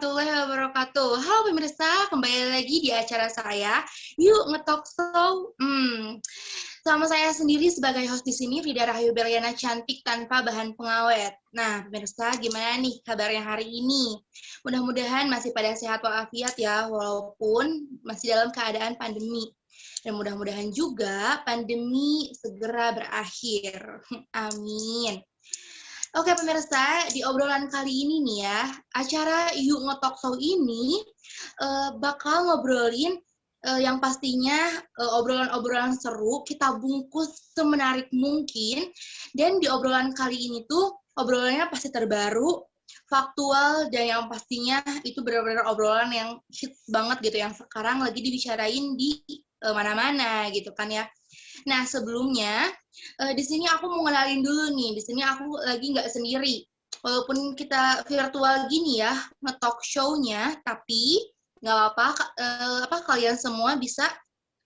warahmatullahi wabarakatuh. Halo pemirsa, kembali lagi di acara saya, Yuk Ngetalk Show. Sama saya sendiri sebagai host di sini, Frida Rahayu Beliana, cantik tanpa bahan pengawet. Nah, pemirsa, gimana nih kabarnya hari ini? Mudah-mudahan masih pada sehat walafiat ya, walaupun masih dalam keadaan pandemi. Dan mudah-mudahan juga pandemi segera berakhir. Amin. Oke pemirsa, di obrolan kali ini nih ya, acara Yuk Ngetalk Show ini bakal ngobrolin yang pastinya obrolan-obrolan seru, kita bungkus semenarik mungkin, dan di obrolan kali ini tuh obrolannya pasti terbaru, faktual, dan yang pastinya itu benar-benar obrolan yang hits banget gitu, yang sekarang lagi dibicarain di mana-mana gitu kan ya. Nah, sebelumnya di sini aku mau ngenalin dulu nih. Di sini aku lagi nggak sendiri. Walaupun kita virtual gini ya, nge-talk show-nya, tapi nggak apa-apa, kalian semua bisa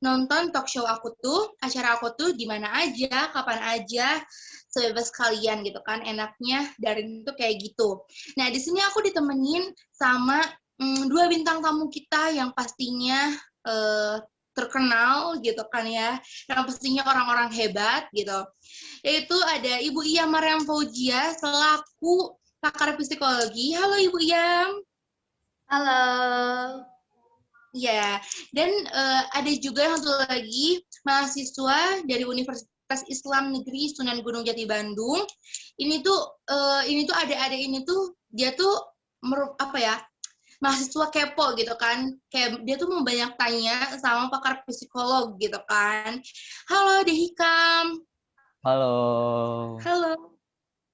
nonton talk show aku tuh, acara aku tuh di mana aja, kapan aja, sebebas kalian gitu kan. Enaknya daring tuh kayak gitu. Nah, di sini aku ditemenin sama dua bintang tamu kita yang pastinya terkenal gitu kan ya, yang pastinya orang-orang hebat gitu. Yaitu ada Ibu Iyam Mariam Fauzia selaku pakar psikologi. Halo Ibu Iyam. Halo. Ya, dan ada juga yang satu lagi mahasiswa dari Universitas Islam Negeri Sunan Gunung Jati Bandung. Ini tuh adik-adik ini tuh dia tuh apa ya? Mahasiswa kepo gitu kan, kayak dia tuh mau banyak tanya sama pakar psikolog gitu kan. Halo Dehikam. Halo. Halo.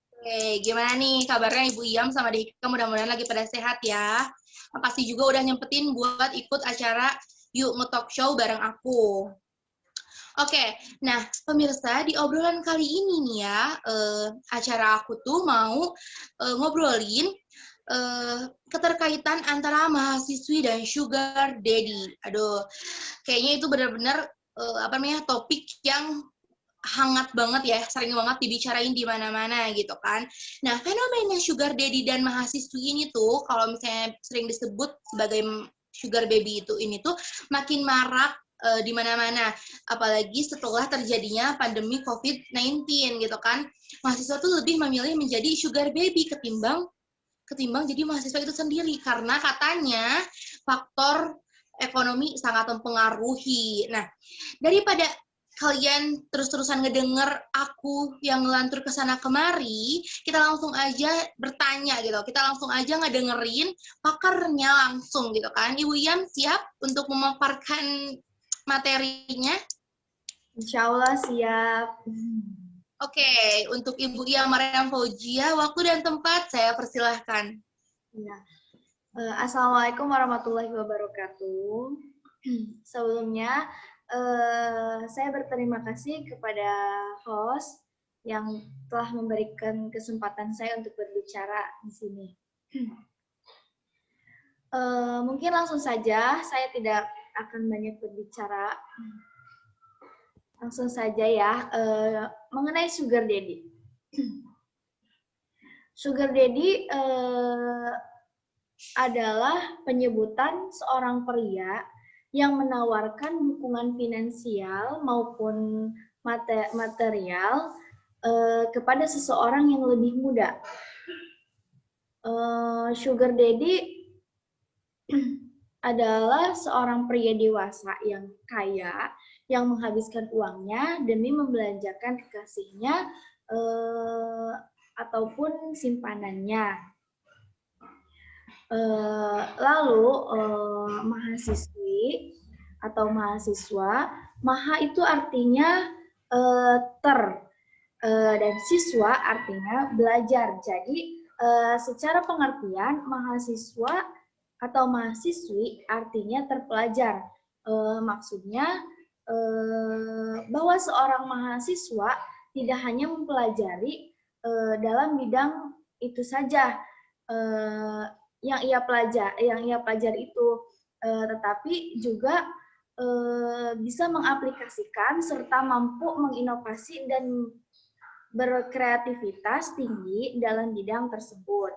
Oke, gimana nih kabarnya Ibu Iyam sama Dehikam? Mudah-mudahan lagi pada sehat ya. Makasih juga udah nyempetin buat ikut acara Yuk Ngetalk Show bareng aku. Oke, nah pemirsa, di obrolan kali ini nih ya, acara aku tuh mau ngobrolin keterkaitan antara mahasiswi dan sugar daddy. Aduh, kayaknya itu benar-benar topik yang hangat banget ya, sering banget dibicarain di mana-mana gitu kan. Nah, fenomena sugar daddy dan mahasiswi ini tuh, kalau misalnya sering disebut sebagai sugar baby ini tuh makin marak di mana-mana. Apalagi setelah terjadinya pandemi COVID-19 gitu kan. Mahasiswa tuh lebih memilih menjadi sugar baby ketimbang jadi mahasiswa itu sendiri, karena katanya faktor ekonomi sangat mempengaruhi. Nah, daripada kalian terus-terusan ngedenger aku yang ngelantur ke sana kemari, kita langsung aja bertanya gitu. Kita langsung aja ngedengerin pakarnya langsung gitu kan. Ibu Iyam siap untuk memaparkan materinya? Insya Allah siap. Oke, untuk Ibu Iyam Mariam Fauzia, waktu dan tempat saya persilahkan. Ya. Assalamualaikum warahmatullahi wabarakatuh. Sebelumnya, saya berterima kasih kepada host yang telah memberikan kesempatan saya untuk berbicara di sini. Mungkin langsung saja, saya tidak akan banyak berbicara. Langsung saja ya, mengenai sugar daddy. Sugar daddy adalah penyebutan seorang pria yang menawarkan dukungan finansial maupun material kepada seseorang yang lebih muda. Sugar daddy adalah seorang pria dewasa yang kaya yang menghabiskan uangnya demi membelanjakan kekasihnya ataupun simpanannya. Lalu mahasiswi atau mahasiswa, maha itu artinya dan siswa artinya belajar. Jadi secara pengertian mahasiswa atau mahasiswi artinya terpelajar. Maksudnya bahwa seorang mahasiswa tidak hanya mempelajari dalam bidang itu saja yang ia pelajari itu, tetapi juga bisa mengaplikasikan serta mampu menginovasi dan berkreativitas tinggi dalam bidang tersebut.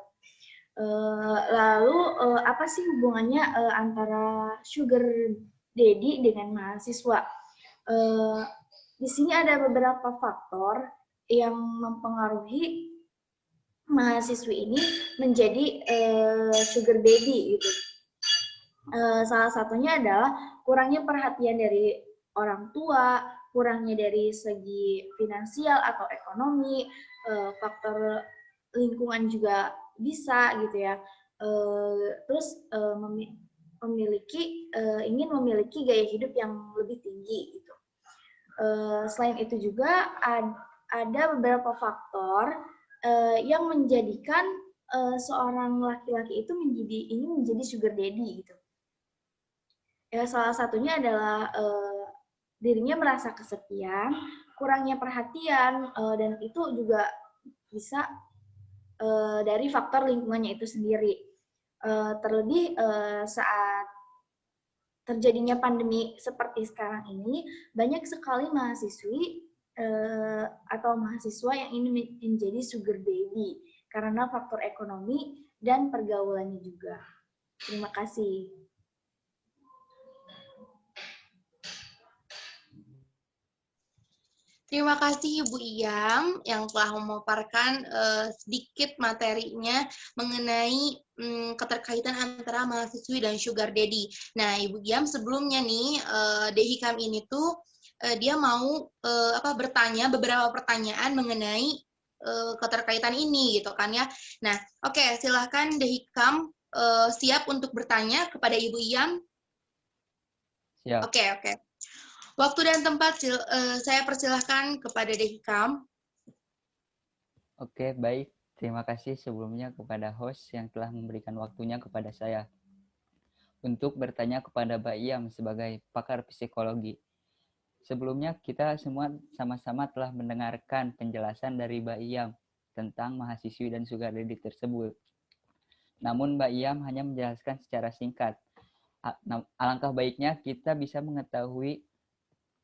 Lalu apa sih hubungannya antara sugar daddy dengan mahasiswa? Di sini ada beberapa faktor yang mempengaruhi mahasiswi ini menjadi sugar daddy gitu. Salah satunya adalah kurangnya perhatian dari orang tua, kurangnya dari segi finansial atau ekonomi, faktor lingkungan juga bisa gitu ya. Terus ingin memiliki gaya hidup yang lebih tinggi gitu. Selain itu juga ada beberapa faktor yang menjadikan seorang laki-laki itu ingin menjadi sugar daddy gitu. Ya, salah satunya adalah dirinya merasa kesepian, kurangnya perhatian, dan itu juga bisa dari faktor lingkungannya itu sendiri. Terlebih saat terjadinya pandemi seperti sekarang ini, banyak sekali mahasiswi atau mahasiswa yang ingin menjadi sugar daddy karena faktor ekonomi dan pergaulannya juga. Terima kasih. Terima kasih Ibu Iyam yang telah memaparkan sedikit materinya mengenai keterkaitan antara mahasiswi dan sugar daddy. Nah, Ibu Iyam sebelumnya nih Dehikam ini tuh dia mau bertanya beberapa pertanyaan mengenai keterkaitan ini gitu kan ya. Nah, oke, silahkan Dehikam siap untuk bertanya kepada Ibu Iyam. Siap. Oke. Waktu dan tempat saya persilahkan kepada Dehikam. Oke, baik. Terima kasih sebelumnya kepada host yang telah memberikan waktunya kepada saya untuk bertanya kepada Mbak Iyam sebagai pakar psikologi. Sebelumnya kita semua sama-sama telah mendengarkan penjelasan dari Mbak Iyam tentang mahasiswi dan sugar daddy tersebut. Namun Mbak Iyam hanya menjelaskan secara singkat. Alangkah baiknya kita bisa mengetahui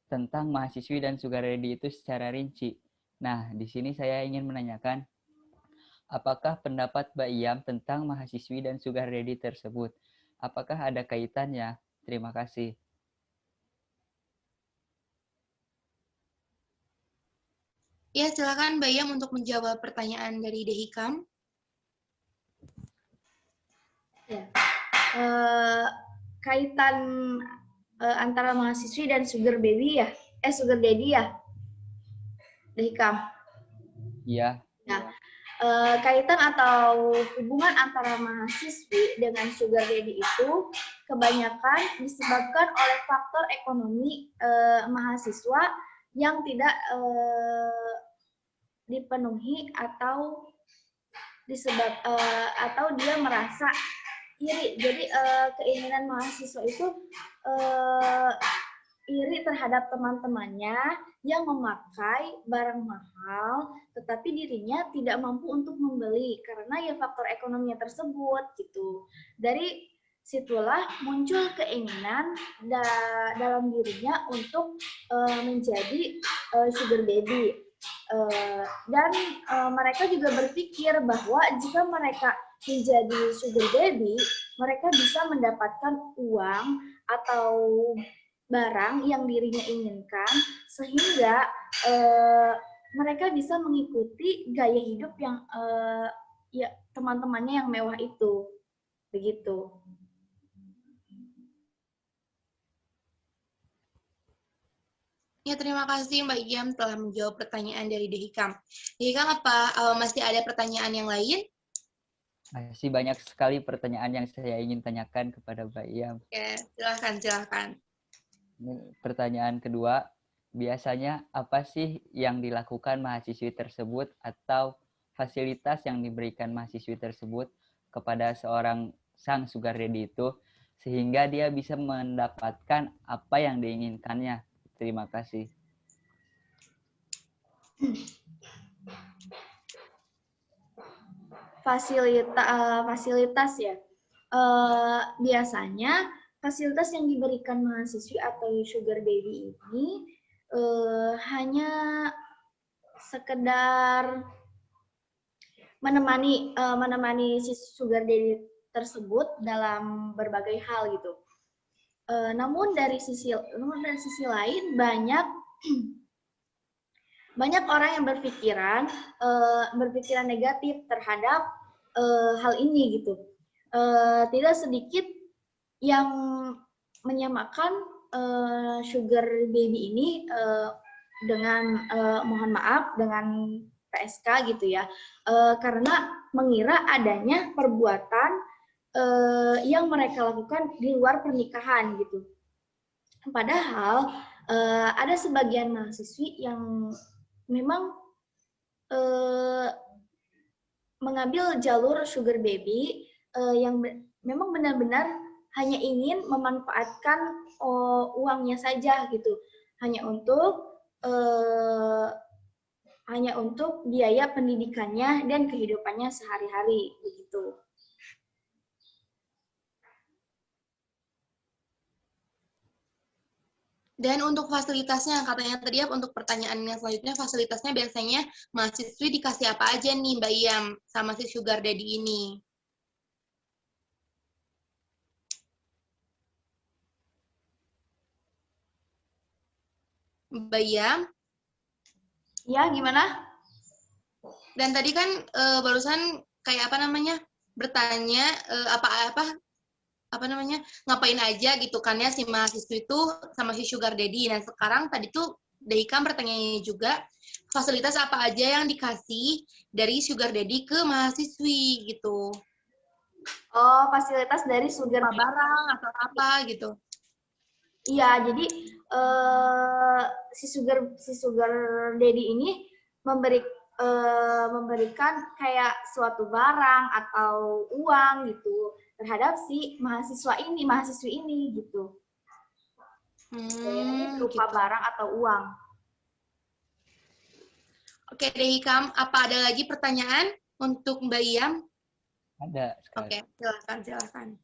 tentang mahasiswi dan sugar daddy itu secara rinci. Nah, di sini saya ingin menanyakan, apakah pendapat Mbak Iyam tentang mahasiswi dan sugar daddy tersebut? Apakah ada kaitannya? Terima kasih. Ya, silakan Mbak Iyam untuk menjawab pertanyaan dari Dehikam. Ya. Kaitan antara mahasiswi dan sugar daddy ya, Dehikam. Iya. Nah, kaitan atau hubungan antara mahasiswi dengan sugar daddy itu kebanyakan disebabkan oleh faktor ekonomi mahasiswa yang tidak dipenuhi atau atau dia merasa iri. Jadi keinginan mahasiswa itu iri terhadap teman-temannya yang memakai barang mahal, tetapi dirinya tidak mampu untuk membeli karena ya faktor ekonominya tersebut gitu. Dari situlah muncul keinginan dalam dirinya untuk menjadi sugar daddy. Dan mereka juga berpikir bahwa jika mereka menjadi sugar daddy, mereka bisa mendapatkan uang atau barang yang dirinya inginkan, sehingga mereka bisa mengikuti gaya hidup yang ya teman-temannya yang mewah itu, begitu. Ya, terima kasih Mbak Iyam telah menjawab pertanyaan dari Dehikam. Dehikam, apa masih ada pertanyaan yang lain? Masih banyak sekali pertanyaan yang saya ingin tanyakan kepada Mbak Iyam. Ya, silahkan. Pertanyaan kedua, biasanya apa sih yang dilakukan mahasiswi tersebut atau fasilitas yang diberikan mahasiswi tersebut kepada seorang sang sugar daddy itu sehingga dia bisa mendapatkan apa yang diinginkannya? Terima kasih. Fasilitas ya. Biasanya fasilitas yang diberikan mahasiswi atau sugar daddy ini hanya sekedar menemani si sugar daddy tersebut dalam berbagai hal gitu. Namun dari sisi lain banyak orang yang berpikiran negatif terhadap hal ini gitu. Tidak sedikit yang menyamakan sugar baby ini dengan mohon maaf dengan PSK gitu ya, karena mengira adanya perbuatan yang mereka lakukan di luar pernikahan gitu. Padahal ada sebagian mahasiswi yang memang mengambil jalur sugar baby yang memang benar-benar hanya ingin memanfaatkan uangnya saja gitu, hanya untuk biaya pendidikannya dan kehidupannya sehari-hari begitu. Dan untuk fasilitasnya, katanya tadi untuk pertanyaan yang selanjutnya, fasilitasnya biasanya mahasiswi dikasih apa aja nih Mbak Iyam sama si sugar daddy ini? Mbak Iyam? Ya, gimana? Dan tadi kan barusan kayak bertanya ngapain aja gitu kan ya si mahasiswi itu sama si sugar daddy. Nah sekarang tadi tuh Deikam bertanya juga fasilitas apa aja yang dikasih dari sugar daddy ke mahasiswi gitu. Oh, fasilitas dari sugar daddy. Barang atau apa gitu. Iya, jadi si sugar daddy ini memberikan kayak suatu barang atau uang gitu terhadap si mahasiswi ini gitu. Berupa gitu. Barang atau uang. Oke, Deikam, apa ada lagi pertanyaan untuk Mbak Iyam? Ada sekali. Oke, silakan.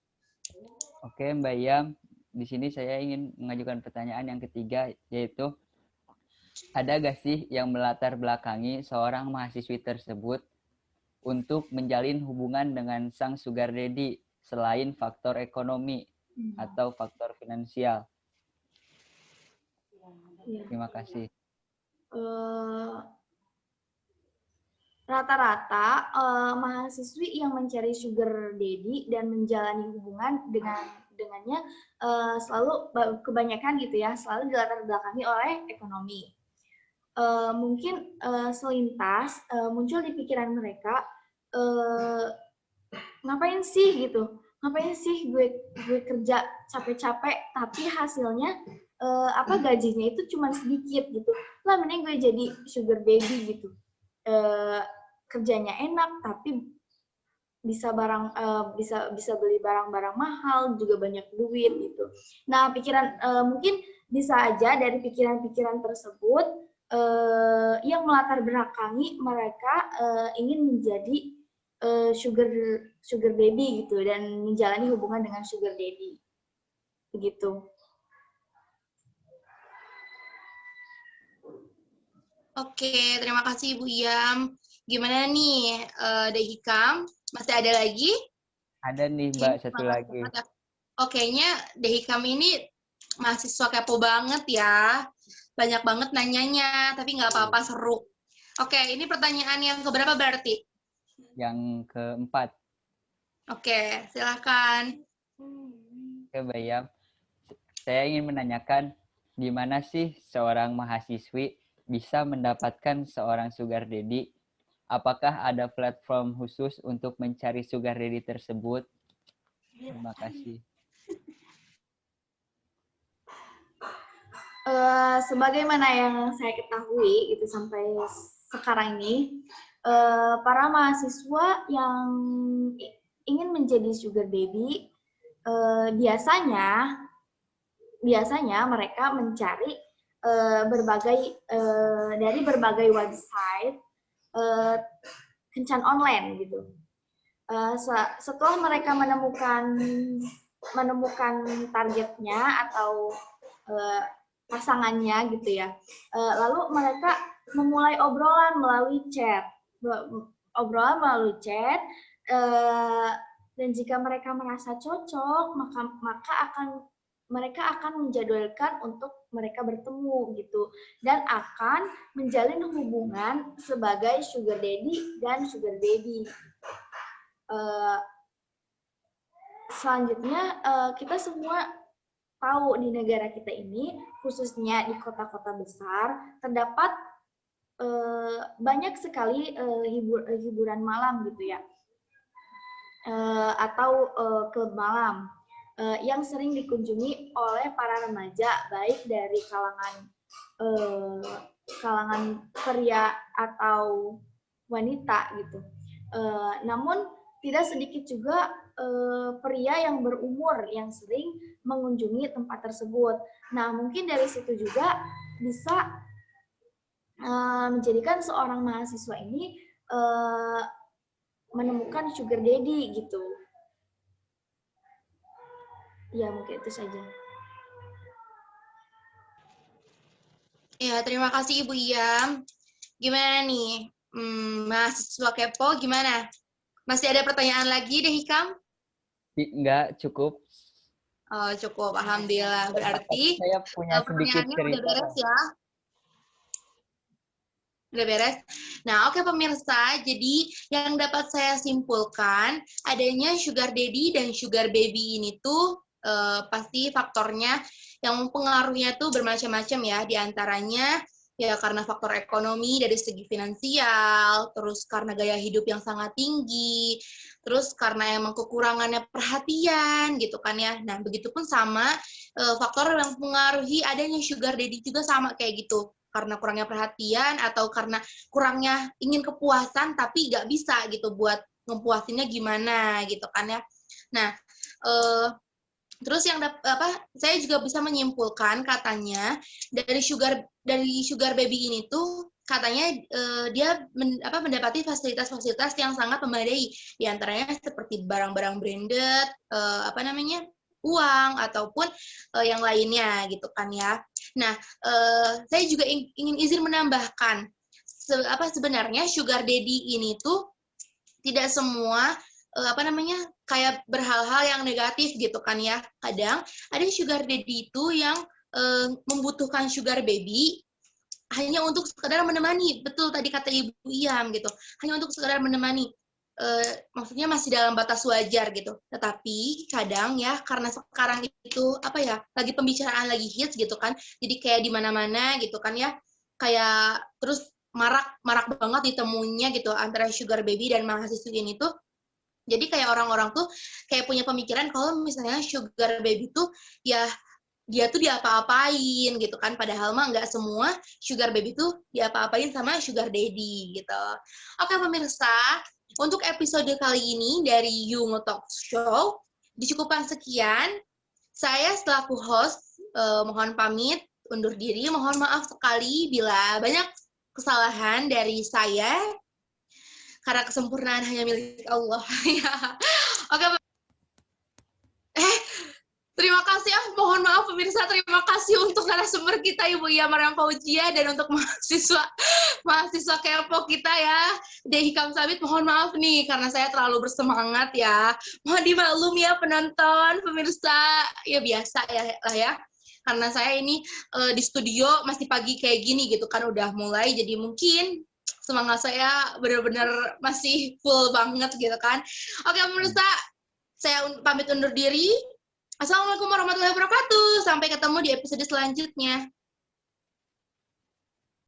Oke, Mbak Iyam, di sini saya ingin mengajukan pertanyaan yang ketiga, yaitu ada gak sih yang melatar belakangi seorang mahasiswi tersebut untuk menjalin hubungan dengan sang sugar daddy selain faktor ekonomi atau faktor finansial? Terima kasih. Rata-rata mahasiswi yang mencari sugar daddy dan menjalani hubungan dengannya selalu kebanyakan gitu ya, selalu dilatar belakangi oleh ekonomi. Mungkin selintas muncul di pikiran mereka, ngapain sih gue kerja capek-capek tapi hasilnya gajinya itu cuma sedikit gitu, lah mending gue jadi sugar baby gitu. Kerjanya enak tapi bisa beli barang-barang mahal, juga banyak duit gitu. Nah, mungkin bisa aja dari pikiran-pikiran tersebut yang melatar belakangi mereka ingin menjadi sugar baby gitu dan menjalani hubungan dengan sugar daddy. Begitu. Oke, terima kasih Ibu Iyam. Gimana nih, Dehikam? Masih ada lagi? Ada nih Mbak, satu lagi. Kayaknya Dehikam ini mahasiswa kepo banget ya. Banyak banget nanyanya, tapi nggak apa-apa, seru. Oke, ini pertanyaan yang keberapa berarti? Yang keempat. Oke, silakan. Oke, Mbak Iyam. Saya ingin menanyakan, gimana sih seorang mahasiswi bisa mendapatkan seorang sugar daddy? Apakah ada platform khusus untuk mencari sugar daddy tersebut? Terima kasih. Sebagaimana yang saya ketahui itu sampai sekarang ini, para mahasiswa yang ingin menjadi sugar baby biasanya mereka mencari dari berbagai website kencan online gitu. Setelah mereka menemukan targetnya atau pasangannya gitu ya, lalu mereka memulai obrolan melalui chat, obrolan melalui chat, dan jika mereka merasa cocok, mereka akan menjadwalkan untuk mereka bertemu gitu, dan akan menjalin hubungan sebagai sugar daddy dan sugar baby. Selanjutnya kita semua tahu di negara kita ini, khususnya di kota-kota besar, terdapat banyak sekali hiburan malam gitu ya, atau klub malam yang sering dikunjungi oleh para remaja, baik dari kalangan pria atau wanita gitu. Namun tidak sedikit juga pria yang berumur yang sering mengunjungi tempat tersebut. Nah, mungkin dari situ juga bisa menjadikan seorang mahasiswa ini menemukan sugar daddy gitu. Ya, mungkin itu saja. Ya, terima kasih Ibu Iyam. Gimana nih, mahasiswa kepo gimana? Masih ada pertanyaan lagi deh, Hikam? Enggak, cukup. Oh, cukup. Alhamdulillah. Berarti saya punya sedikit pertanyaannya cerita. udah beres ya? Udah beres? Nah, oke pemirsa. Jadi, yang dapat saya simpulkan, adanya sugar daddy dan sugar baby ini tuh pasti faktornya yang mempengaruhinya tuh bermacam-macam ya. Di antaranya ya karena faktor ekonomi dari segi finansial, terus karena gaya hidup yang sangat tinggi, terus karena emang kekurangannya perhatian gitu kan ya. Nah, begitupun sama faktor yang mempengaruhi adanya sugar daddy juga sama kayak gitu. Karena kurangnya perhatian atau karena kurangnya ingin kepuasan tapi nggak bisa gitu buat ngepuasinnya gimana gitu kan ya. Nah, terus yang saya juga bisa menyimpulkan katanya dari sugar baby ini tuh katanya dia mendapati fasilitas-fasilitas yang sangat memadai, di antaranya seperti barang-barang branded, uang ataupun yang lainnya gitu kan ya. Nah, saya juga ingin izin menambahkan sebenarnya sugar daddy ini tuh tidak semua kayak berhal-hal yang negatif gitu kan ya. Kadang ada sugar daddy itu yang membutuhkan sugar baby hanya untuk sekedar menemani, betul tadi kata Ibu Iyam gitu, hanya untuk sekedar menemani, maksudnya masih dalam batas wajar gitu. Tetapi kadang ya karena sekarang itu lagi pembicaraan lagi hits gitu kan, jadi kayak di mana-mana gitu kan ya, kayak terus marak banget ditemuinya gitu antara sugar baby dan mahasiswi ini tuh. Jadi kayak orang-orang tuh kayak punya pemikiran kalau misalnya sugar baby tuh ya dia tuh diapa-apain gitu kan, padahal mah nggak semua sugar baby tuh diapa-apain sama sugar daddy gitu. Oke pemirsa, untuk episode kali ini dari You Talk Show dicukupkan sekian. Saya selaku host mohon pamit undur diri, mohon maaf sekali bila banyak kesalahan dari saya, karena kesempurnaan hanya milik Allah. Oke. Terima kasih, mohon maaf pemirsa, terima kasih untuk narasumber kita Ibu Iyam Maryam Fauzia dan untuk mahasiswa kepo kita ya, Dehi Hikam Sabit, mohon maaf nih karena saya terlalu bersemangat ya. Mohon dimaklum ya penonton, pemirsa, ya biasa ya lah ya. Karena saya ini di studio masih pagi kayak gini gitu kan, udah mulai, jadi mungkin semangat saya benar-benar masih full banget gitu kan. Oke pemirsa, saya pamit undur diri. Assalamualaikum warahmatullahi wabarakatuh. Sampai ketemu di episode selanjutnya.